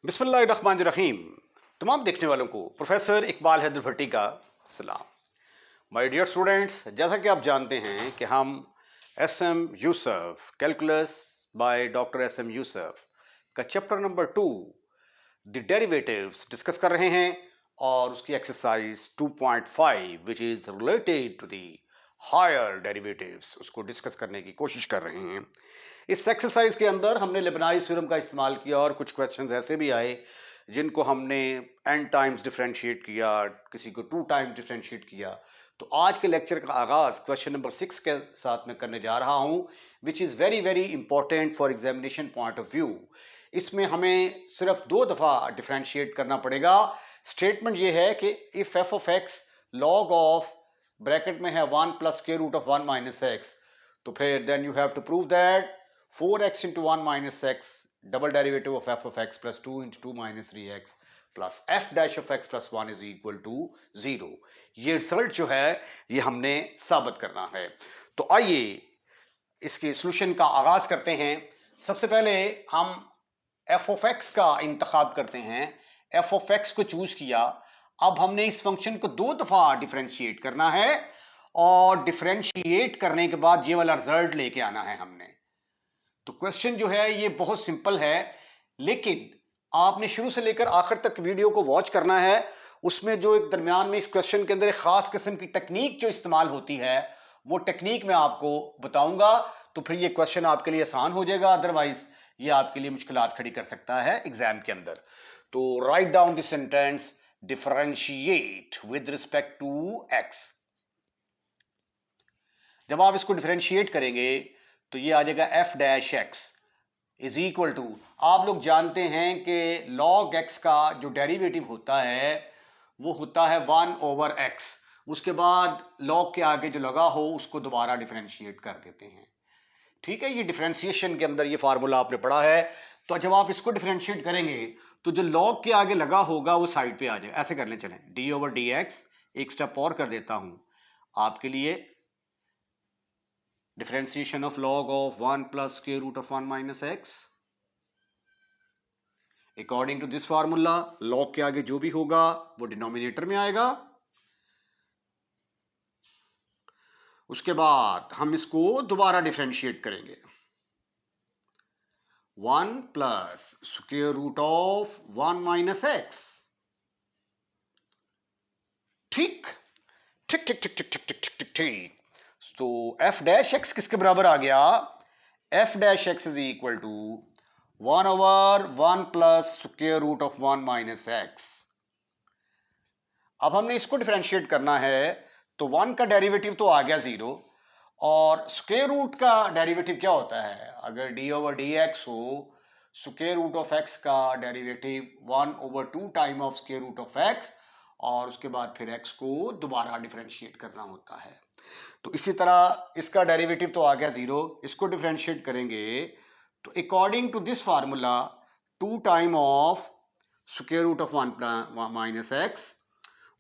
बिस्मिल्लाहिर्रहमानिर्रहीम। तमाम देखने वालों को प्रोफेसर इकबाल हैदर भट्टी का सलाम। माय डियर स्टूडेंट्स, जैसा कि आप जानते हैं कि हम S M Yusuf calculus by doctor S M Yusuf का chapter number 2 the derivatives discuss कर रहे हैं और उसकी exercise 2.5 which is related to the higher derivatives उसको डिस्कस करने की कोशिश कर रहे हैं। इस एक्सरसाइज के अंदर हमने लेबनाइज थ्योरम का इस्तेमाल किया और कुछ क्वेश्चंस ऐसे भी आए जिनको हमने n टाइम्स डिफरेंशिएट किया, किसी को 2 टाइम्स डिफरेंशिएट किया। तो आज के लेक्चर का आगाज क्वेश्चन नंबर 6 के साथ में करने जा रहा हूं, which is very very important for examination point of view. इसमें हमें सिर्फ 2 दफ़ा डिफरेंशिएट करना पड़ेगा। स्टेटमेंट ये है कि if f of x log of bracket में है 1 plus square root of 1 minus x, तो फिर then you have to prove that 4x into 1 minus x double derivative of f of x plus 2 into 2 minus 3x plus f dash of x plus 1 is equal to 0। ये result जो है ये हमने साबित करना है। तो आइए इसके सॉल्यूशन का आगाज करते हैं। सबसे पहले हम f of x का इंतखाब करते हैं। f of x को चूज किया। अब हमने इस फंक्शन को 2 दफा डिफरेंशिएट करना है और डिफरेंशिएट करने के बाद ये वाला रिजल्ट लेके आना है हमने। तो क्वेश्चन जो है ये बहुत सिंपल है, लेकिन आपने शुरू से लेकर आखिर तक वीडियो को वॉच करना है। उसमें जो एक दरमियान में इस क्वेश्चन के अंदर एक खास किस्म की टेक्निक जो इस्तेमाल होती है वो टेक्निक मैं आपको बताऊंगा, तो फिर ये क्वेश्चन आपके लिए आसान हो जाएगा। अदरवाइज ये आपके लिए मुश्किलात खड़ी कर सकता है एग्जाम के अंदर। तो write down this sentence, differentiate with respect to x. जब आप इसको डिफरेंशिएट करेंगे तो ये आ जाएगा f dash x is equal to, आप लोग जानते हैं कि लॉग एक्स का जो डेरिवेटिव होता है वो होता है 1 ओवर एक्स। उसके बाद लॉग के आगे जो लगा हो उसको दोबारा डिफरेंशिएट कर देते हैं। ठीक है, ये डिफरेंशिएशन के अंदर ये फार्मूला आपने पढ़ा है। तो जब आप इसको डिफरेंशिएट करेंगे तो जो लॉग के आगे लगा होगा वो साइड पे आ जाएगा। ऐसे कर लें, चलें डी ओवर डी एक्स, एक स्टेप और कर देता हूं आपके लिए। Differentiation of log of 1 plus square root of 1 minus x according to this formula log के आगे जो भी होगा वो डिनोमिनेटर में आएगा। उसके बाद हम इसको दोबारा डिफरेंशिएट करेंगे। 1 plus square root of 1 minus x. ठीक ठीक ठीक ठीक ठीक ठीक ठीक ठीक ठीक। तो एफ डैश एक्स किसके बराबर आ गया? F dash x is equal to 1 over 1 plus square root of 1 minus x. अब हमने इसको डिफरेंशिएट करना है तो 1 का डेरिवेटिव तो आ गया 0, और स्क्वायर रूट का डेरिवेटिव क्या होता है? अगर डी ओवर डी एक्स हो, स्क्वायर रूट ऑफ एक्स का derivative 1 over 2 time of square root of x, और उसके बाद फिर एक्स को दोबारा डिफरेंशिएट करना होता है। तो इसी तरह इसका डेरिवेटिव तो आ गया 0, इसको डिफरेंशिएट करेंगे तो according to this formula 2 time of square root of 1 minus x,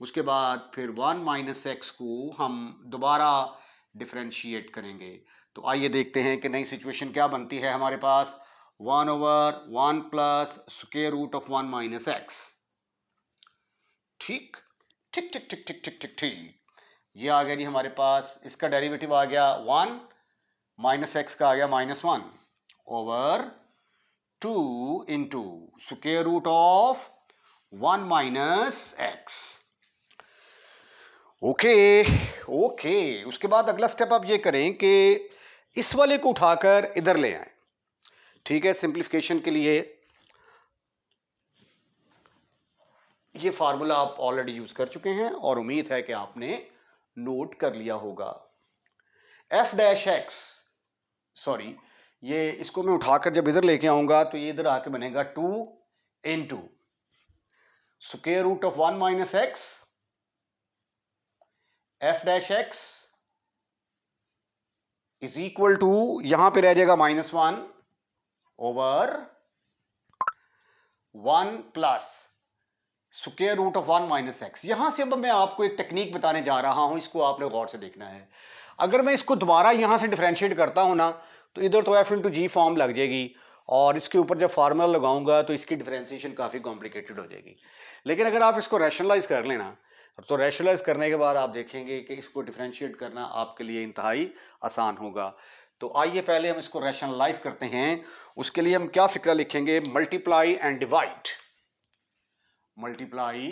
उसके बाद फिर 1 माइनस एक्स को हम दोबारा डिफरेंशिएट करेंगे। तो आइए देखते हैं कि नई सिचुएशन क्या बनती है हमारे पास। 1 over 1 plus square root of 1 minus x. ठीक ठीक ठीक ठीक ठीक ठीक ठीक ठीक, ये आ गया जी हमारे पास। इसका डेरिवेटिव आ गया 1, माइनस एक्स का आ गया -1 over 2 into square root of 1 minus x. Okay okay. उसके बाद अगला स्टेप आप ये करें कि इस वाले को उठाकर इधर ले आए। ठीक है, सिंप्लीफिकेशन के लिए ये फार्मूला आप ऑलरेडी यूज कर चुके हैं और उम्मीद है कि आपने नोट कर लिया होगा। एफ डैश एक्स, सॉरी, ये इसको मैं उठाकर जब इधर लेके आऊंगा तो ये इधर आके बनेगा 2 into square root of 1 minus x F dash x is equal to, यहां पे रह जाएगा -1 over 1 plus square root of 1 minus x. यहां से अब मैं आपको एक टेक्निक बताने जा रहा हूं, इसको आपने गौर से देखना है। अगर मैं इसको दोबारा यहां से डिफरेंशिएट करता हूं ना तो इधर तो एफ इंटू जी फॉर्म लग जाएगी और इसके ऊपर जब फार्मूला लगाऊंगा तो इसकी डिफरेंशिएशन काफ़ी कॉम्प्लिकेटेड हो जाएगी। लेकिन अगर आप इसको रैशनलाइज कर लेना तो रैशनलाइज करने के बाद आप देखेंगे कि इसको डिफरेंशिएट करना आपके लिए इंतहाई आसान होगा। तो आइए पहले हम इसको रैशनलाइज करते हैं। उसके लिए हम क्या फिक्रा लिखेंगे, multiply and divide, multiply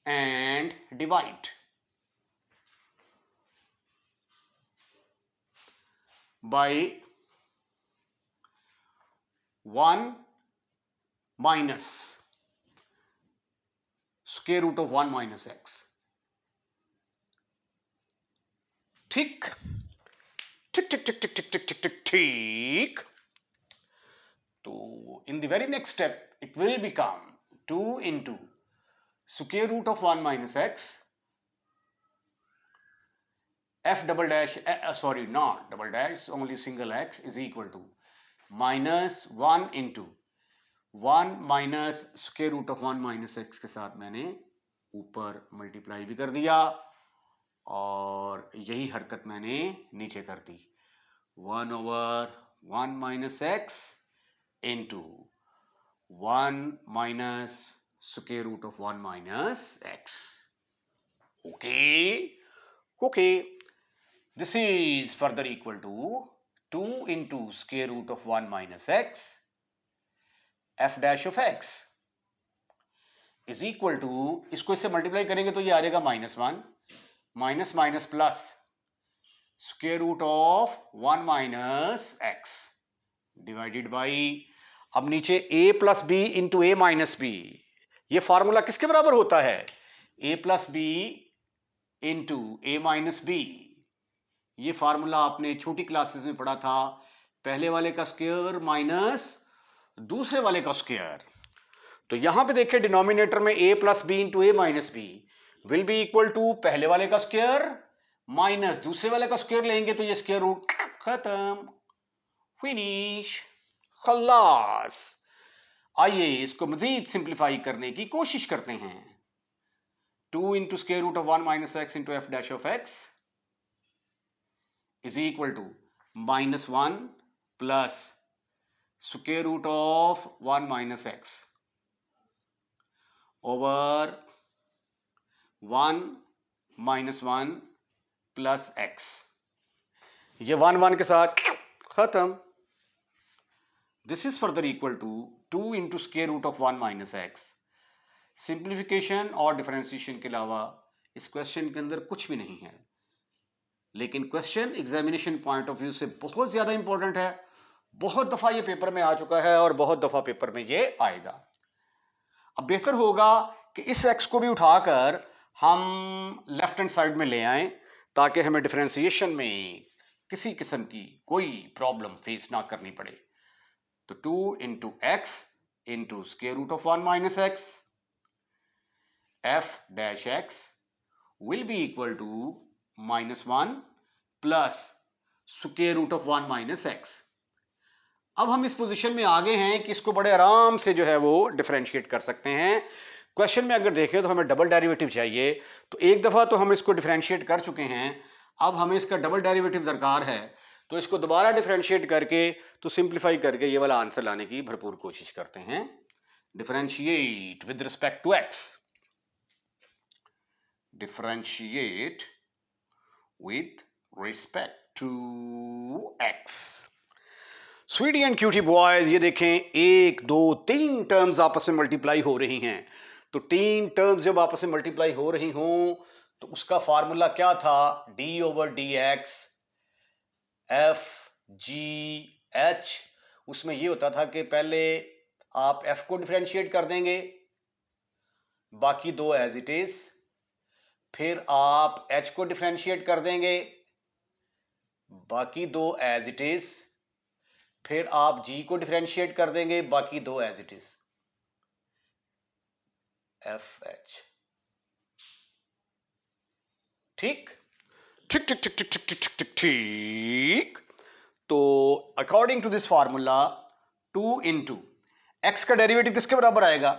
and divide by 1 minus square root of 1 minus x। ठीक ठीक ठीक ठीक ठीक ठीक ठीक ठीक ठीक ठीक। तो in the very next step it will become 2 into square root of 1 minus x f double dash sorry not double dash only single x is equal to minus 1 into 1 minus square root of 1 minus x के साथ मैंने ऊपर multiply भी कर दिया और यही हरकत मैंने नीचे कर दी, 1 over 1 minus x into 1 minus square root of 1 minus x. Okay okay, this is further equal to 2 into square root of 1 minus x f dash of x is equal to, इसको इससे मल्टीप्लाई करेंगे तो ये आ जाएगा -1 minus minus plus square root of 1 minus x divided by, अब नीचे a plus b into a minus b, ये फॉर्मूला किसके बराबर होता है, a plus b into a minus b. ये फार्मूला आपने छोटी क्लासेस में पढ़ा था, पहले वाले का स्क्वायर माइनस दूसरे वाले का स्क्वायर। तो यहां पे देखिए डिनोमिनेटर में a plus b into a minus b will be equal to पहले वाले का स्क्वायर माइनस दूसरे वाले का स्क्वायर लेंगे तो ये स्क्वायर रूट खत्म, फिनिश, खल्लास। आइए इसको मजीद सिंप्लीफाई करने की कोशिश करते हैं। 2 into square root of 1 minus x into f dash of x is equal to -1 plus square root of 1 minus x over 1 minus 1 plus x, ये 1 1 के साथ खत्म। This is further equal to 2 into square root of 1 minus x। Simplification और differentiation के अलावा इस question के अंदर कुछ भी नहीं है, लेकिन question examination point of view से बहुत ज्यादा इंपॉर्टेंट है। बहुत दफा ये पेपर में आ चुका है और बहुत दफा पेपर में ये आएगा। अब बेहतर होगा कि इस एक्स को भी उठाकर हम लेफ्ट हैंड साइड में ले आएं ताकि हमें डिफरेंशिएशन में किसी किस्म की कोई प्रॉब्लम फेस ना करनी पड़े। तो 2 into x into square root of 1 minus x F dash x will be equal to -1 plus square root of 1 minus x. अब हम इस पोजीशन में आ गए हैं कि इसको बड़े आराम से जो है वो डिफरेंशिएट कर सकते हैं। क्वेश्चन में अगर देखें तो हमें डबल डेरिवेटिव चाहिए, तो एक दफा तो हम इसको डिफरेंशिएट कर चुके हैं, अब हमें इसका डबल डेरिवेटिव दरकार है। तो इसको दोबारा डिफरेंशिएट करके तो सिंप्लीफाई करके ये वाला आंसर लाने की भरपूर कोशिश करते हैं। Differentiate with respect to x, differentiate with respect to x। Sweetie and cutie boys, ये देखें 1 2 3 टर्म्स आपस में मल्टीप्लाई हो रही हैं। तो 3 टर्म्स जब आपस में मल्टीप्लाई हो रही हों तो उसका फार्मूला क्या था, d over d x F G H. उसमें ये होता था कि पहले आप f को डिफरेंशिएट कर देंगे, बाकी दो एज इट इज, फिर आप h को डिफरेंशिएट कर देंगे, बाकी दो एज इट इज, फिर आप g को डिफरेंशिएट कर देंगे, बाकी दो as it is, f h. ठीक ठीक ठीक ठीक ठीक ठीक ठीक ठीक ठीक। तो according to this formula 2 into x का डेरिवेटिव किसके बराबर आएगा,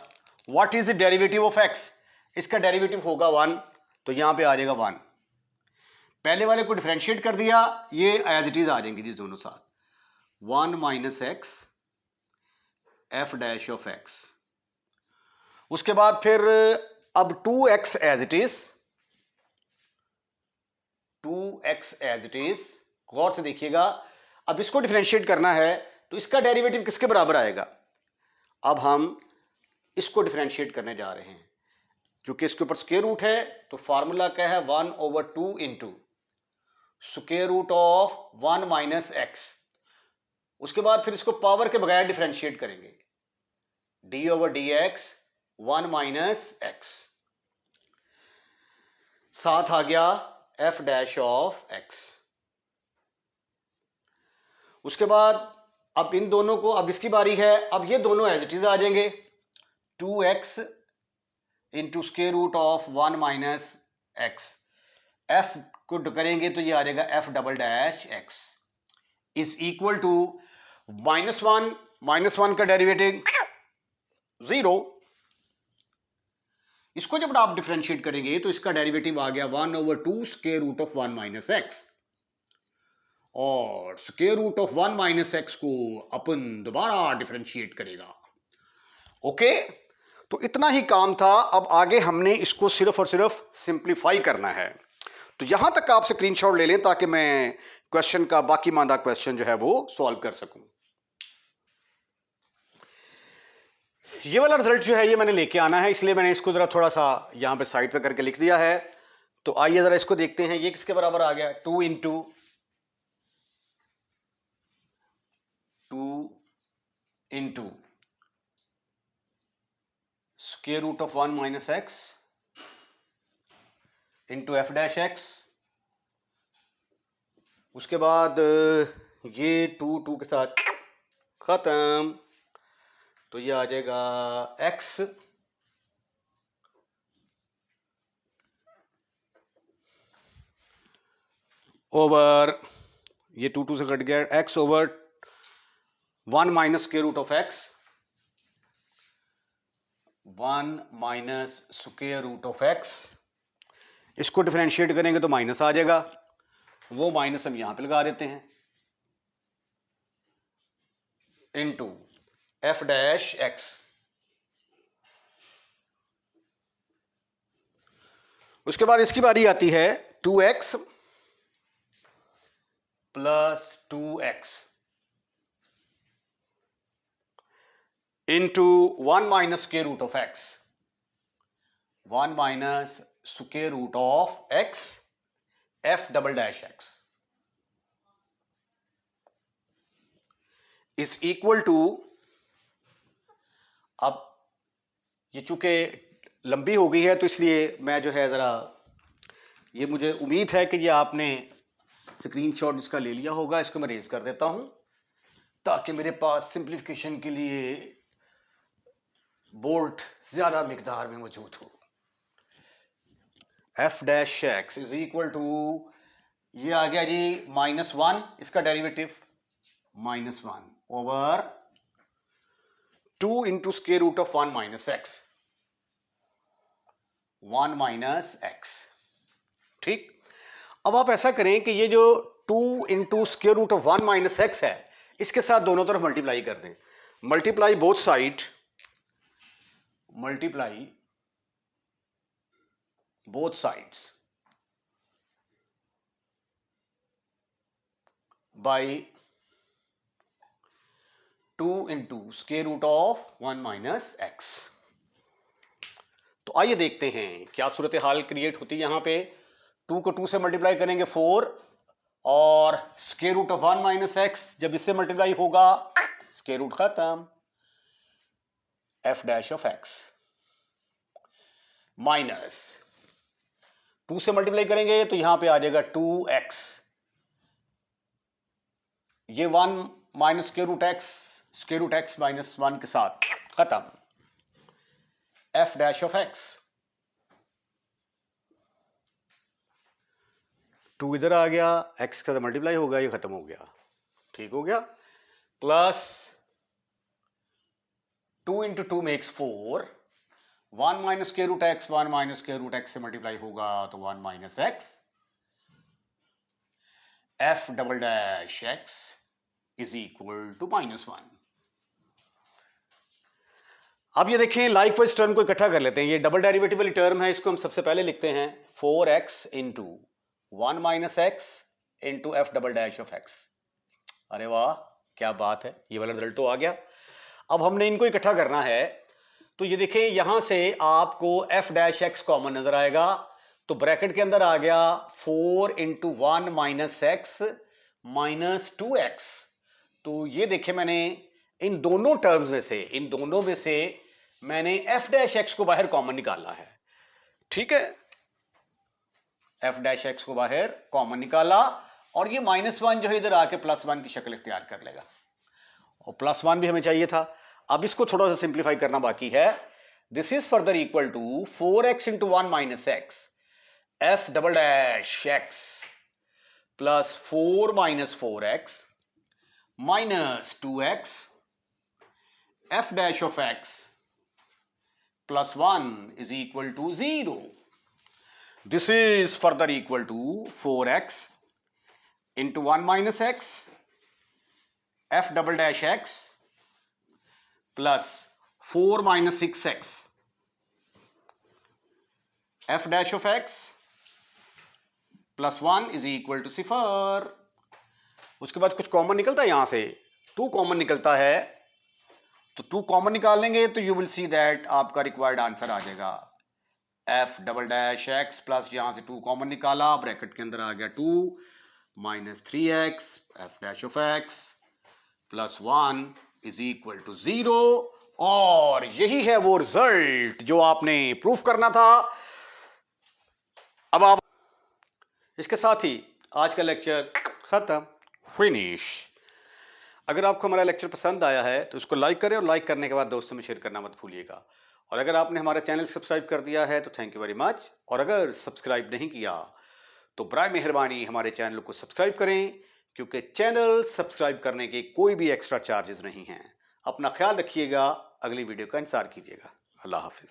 what is the derivative of x, इसका डेरिवेटिव होगा 1, तो यहां पे आ जाएगा 1। पहले वाले को डिफरेंशिएट कर दिया, ये एज इट इज आ जाएंगे जी दोनों साथ। 1 minus x F dash of X. उसके बाद फिर अब 2x as it is, 2x as it is, गौर से देखिएगा। अब इसको डिफरेंशिएट करना है तो इसका डेरिवेटिव किसके बराबर आएगा? अब हम इसको डिफरेंशिएट करने जा रहे हैं। क्योंकि इसके ऊपर स्क्वायर रूट है तो फार्मूला क्या है? 1/2 into square root of 1 minus x. उसके बाद फिर इसको पावर के बगैर डिफरेंशिएट करेंगे, d/dx 1 माइनस एक्स, साथ आ गया f डैश ऑफ x। उसके बाद अब इन दोनों को, अब इसकी बारी है, अब ये दोनों एज इट इज आ जाएंगे, 2x into square root of 1 minus x. f को करेंगे तो ये आ जाएगा f double dash x is equal to -1 का डेरिवेटिव 0। इसको जब आप डिफरेंशिएट करेंगे तो इसका डेरिवेटिव आ गया 1/2 square root of 1 minus X, और square root of 1 minus X को अपन दोबारा डिफरेंशिएट करेगा। ओके, तो इतना ही काम था। अब आगे हमने इसको सिर्फ और सिर्फ सिंप्लीफाई करना है। तो यहां तक आप स्क्रीनशॉट ले लें ताकि मैं क्वेश्चन का बाकी मादा क्वेश्चन जो है वो सॉल्व कर सकूं। ये वाला रिजल्ट जो है ये मैंने लेके आना है, इसलिए मैंने इसको जरा थोड़ा सा यहां पे साइड पे करके लिख दिया है। तो आइए जरा इसको देखते हैं, ये किसके बराबर आ गया? 2 into square root of 1 minus x into f dash x. उसके बाद ये 2 के साथ खत्म, तो ये आ जाएगा x ओवर, ये 2 से कट गया, x over 1 minus square root of x, 1 minus square root of x। इसको डिफरेंशिएट करेंगे तो माइनस आ जाएगा, वो माइनस हम यहां पे लगा देते हैं, इनटू एफ डैश एक्स। उसके बाद इसकी बारी आती है 2x plus 2x into 1 minus square root of x, 1 minus square root of x f double dash x is equal to, अब ये चूंकि लंबी हो गई है तो इसलिए मैं जो है ज़रा, ये मुझे उम्मीद है कि ये आपने स्क्रीनशॉट इसका ले लिया होगा। इसको मैं रेज कर देता हूं ताकि मेरे पास सिंप्लीफिकेशन के लिए बोल्ट ज़्यादा मिकदार में मौजूद हो। F dash x is equal to, ये आ गया जी -1, इसका derivative -1 over 2 into square root of 1 minus x, 1 minus x. ठीक, अब आप ऐसा करें कि ये जो 2 into square root of 1 minus एक्स है, इसके साथ दोनों तरफ मल्टीप्लाई कर दें, multiply both side, multiply both sides by 2 into square root of 1 minus x. तो आइए देखते हैं क्या सूरत हाल क्रिएट होती है। यहां पे 2 को 2 से मल्टीप्लाई करेंगे 4, और square root of 1 minus x जब इससे मल्टीप्लाई होगा स्क्वायर रूट खत्म, f dash of x minus 2 से मल्टीप्लाई करेंगे तो यहां पे आ जाएगा 2x, ये 1 minus square root x minus 1 के साथ खत्म, एफ डैश ऑफ एक्स। 2 इधर आ गया, x का मल्टीप्लाई होगा, ये खत्म हो गया, ठीक हो गया, plus 2 into 2 makes 4, 1 minus square root x, 1 minus square root x से मल्टीप्लाई होगा तो 1 minus x, f double dash x is equal to -1। अब ये देखें लाइकवाइज टर्म को इकट्ठा कर लेते हैं। ये डबल डेरिवेटिव वाली टर्म है, इसको हम सबसे पहले लिखते हैं 4x into 1 minus x into F double dash of x. अरे वाह क्या बात है, ये वाला रिजल्ट तो आ गया। अब हमने इनको इकट्ठा करना है, तो ये देखिए यहां से आपको एफ डैश एक्स कॉमन नजर आएगा, तो ब्रैकेट के अंदर आ गया 4 into 1 minus x minus 2x। तो ये देखिए मैंने इन दोनों टर्म्स में से, इन दोनों में से मैंने एफ डैश एक्स को बाहर कॉमन निकाला है। ठीक है, एफ डैश एक्स को बाहर कॉमन निकाला और ये -1 जो है इधर आके +1 की शक्ल इख्तियार कर लेगा, और +1 भी हमें चाहिए था। अब इसको थोड़ा सा सिंप्लीफाई करना बाकी है। This is further equal to 4x into 1 minus x f double dash x plus 4 minus 4x minus 2x f dash of x plus 1 is equal to 0. This is further equal to 4x into 1 minus x f double dash x plus 4 minus 6x f dash of x plus 1 is equal to 0। उसके बाद कुछ common निकलता है, यहां से 2 common निकलता है, तो 2 कॉमन निकाल लेंगे तो यू विल सी दैट आपका रिक्वायर्ड आंसर आ जाएगा F double dash x plus, यहां से 2 कॉमन निकाला, ब्रैकेट के अंदर आ गया 2 minus 3x f dash of x plus 1 is equal to 0। और यही है वो रिजल्ट जो आपने प्रूफ करना था। अब आप इसके साथ ही आज का लेक्चर खत्म, फिनिश। अगर आपको हमारा लेक्चर पसंद आया है तो उसको लाइक करें और लाइक करने के बाद दोस्तों में शेयर करना मत भूलिएगा। और अगर आपने हमारा चैनल सब्सक्राइब कर दिया है तो थैंक यू वेरी मच, और अगर सब्सक्राइब नहीं किया तो बराए मेहरबानी हमारे चैनल को सब्सक्राइब करें, क्योंकि चैनल सब्सक्राइब करने के कोई भी एक्स्ट्रा चार्जेस नहीं हैं। अपना ख्याल रखिएगा, अगली वीडियो का इंतजार कीजिएगा। अल्लाह हाफिज।